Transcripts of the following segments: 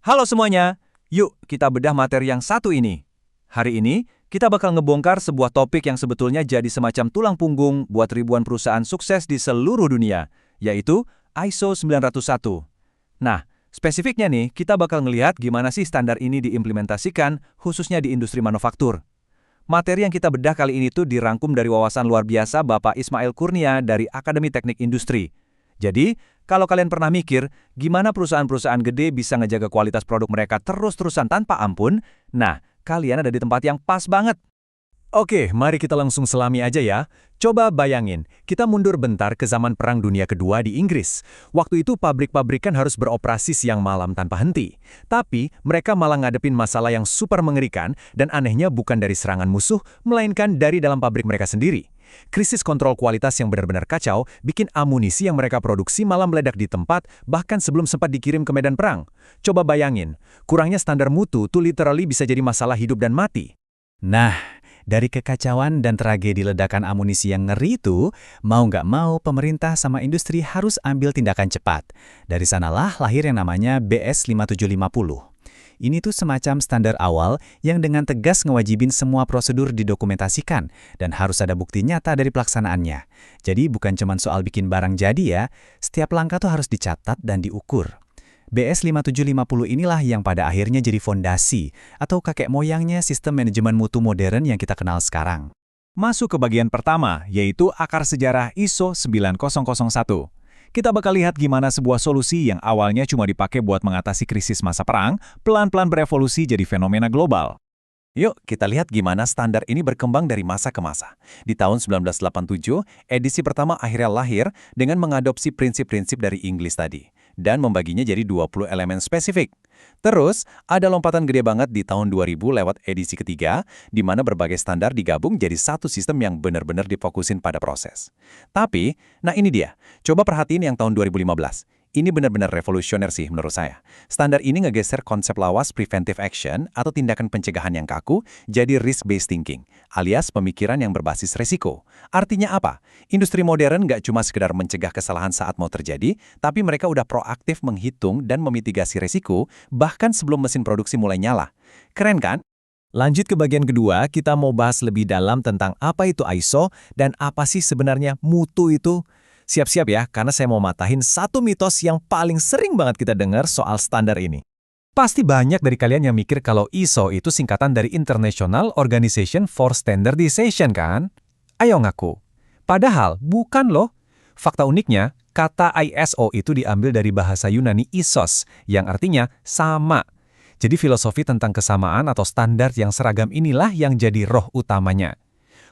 Halo semuanya, yuk kita bedah materi yang satu ini. Hari ini, kita bakal ngebongkar sebuah topik yang sebetulnya jadi semacam tulang punggung buat ribuan perusahaan sukses di seluruh dunia, yaitu ISO 901. Nah, spesifiknya nih, kita bakal ngelihat gimana sih standar ini diimplementasikan, khususnya di industri manufaktur. Materi yang kita bedah kali ini tuh dirangkum dari wawasan luar biasa Bapak Ismail Kurnia dari Akademi Teknik Industri. Jadi, kalau kalian pernah mikir, gimana perusahaan-perusahaan gede bisa ngejaga kualitas produk mereka terus-terusan tanpa ampun, nah, kalian ada di tempat yang pas banget. Oke, mari kita langsung selami aja ya. Coba bayangin, kita mundur bentar ke zaman Perang Dunia Kedua di Inggris. Waktu itu pabrik-pabrik kan harus beroperasi siang malam tanpa henti. Tapi, mereka malah ngadepin masalah yang super mengerikan dan anehnya bukan dari serangan musuh, melainkan dari dalam pabrik mereka sendiri. Krisis kontrol kualitas yang benar-benar kacau bikin amunisi yang mereka produksi malah meledak di tempat, bahkan sebelum sempat dikirim ke medan perang. Coba bayangin, kurangnya standar mutu tuh literally bisa jadi masalah hidup dan mati. Nah, dari kekacauan dan tragedi ledakan amunisi yang ngeri itu, mau nggak mau pemerintah sama industri harus ambil tindakan cepat. Dari sanalah lahir yang namanya BS 5750. Ini tuh semacam standar awal yang dengan tegas ngewajibin semua prosedur didokumentasikan dan harus ada bukti nyata dari pelaksanaannya. Jadi bukan cuma soal bikin barang jadi ya, setiap langkah tuh harus dicatat dan diukur. BS 5750 inilah yang pada akhirnya jadi fondasi atau kakek moyangnya sistem manajemen mutu modern yang kita kenal sekarang. Masuk ke bagian pertama, yaitu akar sejarah ISO 9001. Kita bakal lihat gimana sebuah solusi yang awalnya cuma dipakai buat mengatasi krisis masa perang, pelan-pelan berevolusi jadi fenomena global. Yuk, kita lihat gimana standar ini berkembang dari masa ke masa. Di tahun 1987, edisi pertama akhirnya lahir dengan mengadopsi prinsip-prinsip dari Inggris tadi, dan membaginya jadi 20 elemen spesifik. Terus, ada lompatan gede banget di tahun 2000 lewat edisi ketiga, di mana berbagai standar digabung jadi satu sistem yang benar-benar difokusin pada proses. Tapi, nah ini dia, coba perhatiin yang tahun 2015. Ini benar-benar revolusioner sih menurut saya. Standar ini ngegeser konsep lawas preventive action atau tindakan pencegahan yang kaku jadi risk-based thinking, alias pemikiran yang berbasis resiko. Artinya apa? Industri modern nggak cuma sekedar mencegah kesalahan saat mau terjadi, tapi mereka udah proaktif menghitung dan memitigasi resiko bahkan sebelum mesin produksi mulai nyala. Keren kan? Lanjut ke bagian kedua, kita mau bahas lebih dalam tentang apa itu ISO dan apa sih sebenarnya mutu itu. Siap-siap ya, karena saya mau matahin satu mitos yang paling sering banget kita dengar soal standar ini. Pasti banyak dari kalian yang mikir kalau ISO itu singkatan dari International Organization for Standardization kan? Ayo ngaku. Padahal bukan loh. Fakta uniknya, kata ISO itu diambil dari bahasa Yunani isos, yang artinya sama. Jadi filosofi tentang kesamaan atau standar yang seragam inilah yang jadi roh utamanya.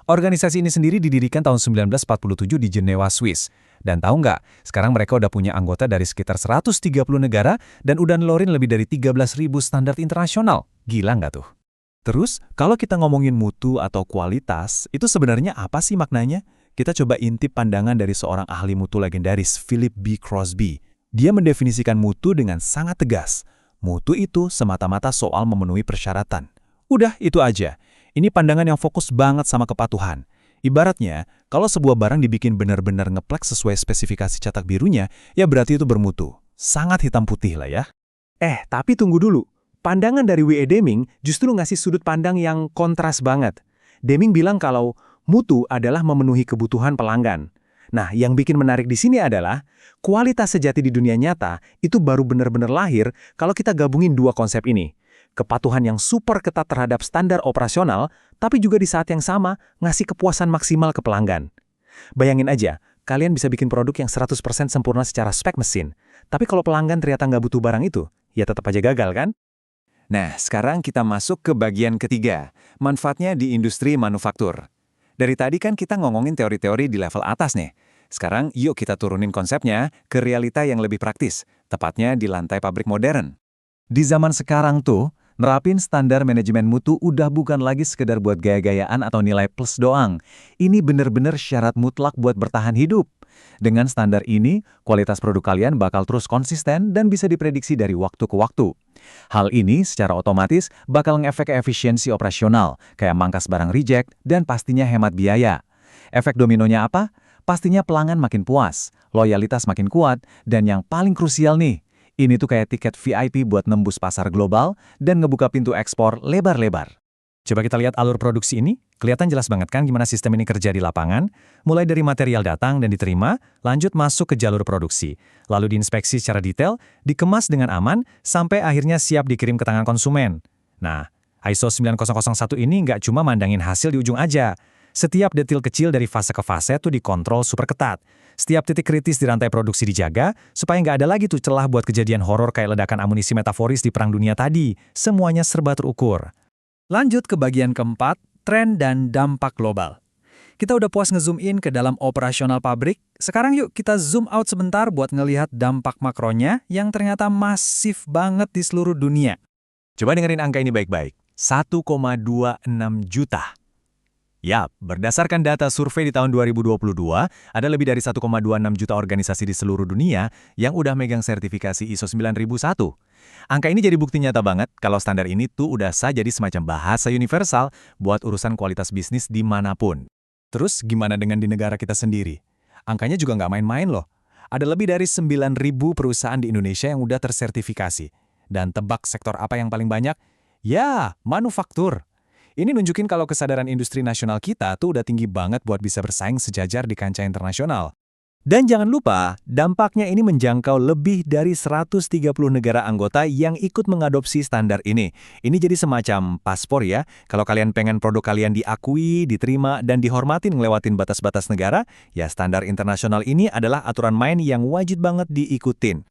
Organisasi ini sendiri didirikan tahun 1947 di Jenewa, Swiss. Dan tahu nggak, sekarang mereka udah punya anggota dari sekitar 130 negara dan udah nelorin lebih dari 13.000 standar internasional. Gila nggak tuh? Terus, kalau kita ngomongin mutu atau kualitas, itu sebenarnya apa sih maknanya? Kita coba intip pandangan dari seorang ahli mutu legendaris, Philip B. Crosby. Dia mendefinisikan mutu dengan sangat tegas. Mutu itu semata-mata soal memenuhi persyaratan. Udah, itu aja. Ini pandangan yang fokus banget sama kepatuhan. Ibaratnya, kalau sebuah barang dibikin benar-benar ngeplek sesuai spesifikasi cetak birunya, ya berarti itu bermutu. Sangat hitam putih lah ya. Tapi tunggu dulu. Pandangan dari W.E. Deming justru ngasih sudut pandang yang kontras banget. Deming bilang kalau mutu adalah memenuhi kebutuhan pelanggan. Nah, yang bikin menarik di sini adalah kualitas sejati di dunia nyata itu baru benar-benar lahir kalau kita gabungin dua konsep ini. Kepatuhan yang super ketat terhadap standar operasional, tapi juga di saat yang sama ngasih kepuasan maksimal ke pelanggan. Bayangin aja, kalian bisa bikin produk yang 100% sempurna secara spek mesin, tapi kalau pelanggan ternyata nggak butuh barang itu, ya tetap aja gagal kan? Nah, sekarang kita masuk ke bagian ketiga, manfaatnya di industri manufaktur. Dari tadi kan kita ngomongin teori-teori di level atas nih. Sekarang yuk kita turunin konsepnya ke realita yang lebih praktis, tepatnya di lantai pabrik modern. Di zaman sekarang tuh, nerapin standar manajemen mutu udah bukan lagi sekedar buat gaya-gayaan atau nilai plus doang. Ini bener-bener syarat mutlak buat bertahan hidup. Dengan standar ini, kualitas produk kalian bakal terus konsisten dan bisa diprediksi dari waktu ke waktu. Hal ini secara otomatis bakal ngefek ke efisiensi operasional, kayak mangkas barang reject dan pastinya hemat biaya. Efek dominonya apa? Pastinya pelanggan makin puas, loyalitas makin kuat, dan yang paling krusial nih, Ini tuh kayak tiket VIP buat nembus pasar global dan ngebuka pintu ekspor lebar-lebar. Coba kita lihat alur produksi ini, kelihatan jelas banget kan gimana sistem ini kerja di lapangan, mulai dari material datang dan diterima, lanjut masuk ke jalur produksi, lalu diinspeksi secara detail, dikemas dengan aman, sampai akhirnya siap dikirim ke tangan konsumen. Nah, ISO 9001 ini nggak cuma mandangin hasil di ujung aja. Setiap detil kecil dari fase ke fase tuh dikontrol super ketat. Setiap titik kritis di rantai produksi dijaga, supaya nggak ada lagi tuh celah buat kejadian horor kayak ledakan amunisi metaforis di Perang Dunia tadi. Semuanya serba terukur. Lanjut ke bagian keempat, tren dan dampak global. Kita udah puas ngezoom in ke dalam operasional pabrik, sekarang yuk kita zoom out sebentar buat ngelihat dampak makronya yang ternyata masif banget di seluruh dunia. Coba dengerin angka ini baik-baik, 1,26 juta. Yap, berdasarkan data survei di tahun 2022, ada lebih dari 1,26 juta organisasi di seluruh dunia yang udah megang sertifikasi ISO 9001. Angka ini jadi bukti nyata banget kalau standar ini tuh udah sah jadi semacam bahasa universal buat urusan kualitas bisnis dimanapun. Terus gimana dengan di negara kita sendiri? Angkanya juga nggak main-main loh. Ada lebih dari 9.000 perusahaan di Indonesia yang udah tersertifikasi. Dan tebak sektor apa yang paling banyak? Ya, manufaktur. Ini nunjukin kalau kesadaran industri nasional kita tuh udah tinggi banget buat bisa bersaing sejajar di kancah internasional. Dan jangan lupa, dampaknya ini menjangkau lebih dari 130 negara anggota yang ikut mengadopsi standar ini. Ini jadi semacam paspor ya, kalau kalian pengen produk kalian diakui, diterima, dan dihormatin ngelewatin batas-batas negara, ya standar internasional ini adalah aturan main yang wajib banget diikutin.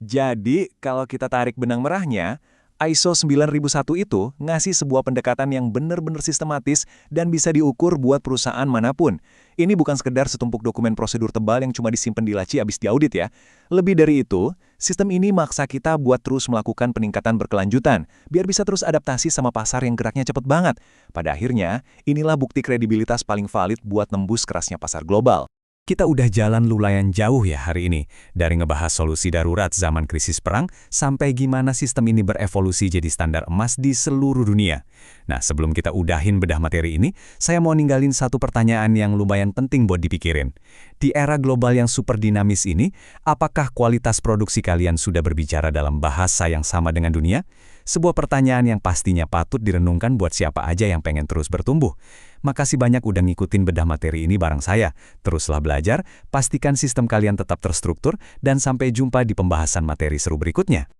Jadi, kalau kita tarik benang merahnya, ISO 9001 itu ngasih sebuah pendekatan yang benar-benar sistematis dan bisa diukur buat perusahaan manapun. Ini bukan sekedar setumpuk dokumen prosedur tebal yang cuma disimpan di laci abis diaudit ya. Lebih dari itu, sistem ini maksa kita buat terus melakukan peningkatan berkelanjutan, biar bisa terus adaptasi sama pasar yang geraknya cepet banget. Pada akhirnya, inilah bukti kredibilitas paling valid buat nembus kerasnya pasar global. Kita udah jalan lumayan jauh ya hari ini, dari ngebahas solusi darurat zaman krisis perang, sampai gimana sistem ini berevolusi jadi standar emas di seluruh dunia. Nah, sebelum kita udahin bedah materi ini, saya mau ninggalin satu pertanyaan yang lumayan penting buat dipikirin. Di era global yang super dinamis ini, apakah kualitas produksi kalian sudah berbicara dalam bahasa yang sama dengan dunia? Sebuah pertanyaan yang pastinya patut direnungkan buat siapa aja yang pengen terus bertumbuh. Makasih banyak udah ngikutin bedah materi ini bareng saya. Teruslah belajar, pastikan sistem kalian tetap terstruktur, dan sampai jumpa di pembahasan materi seru berikutnya.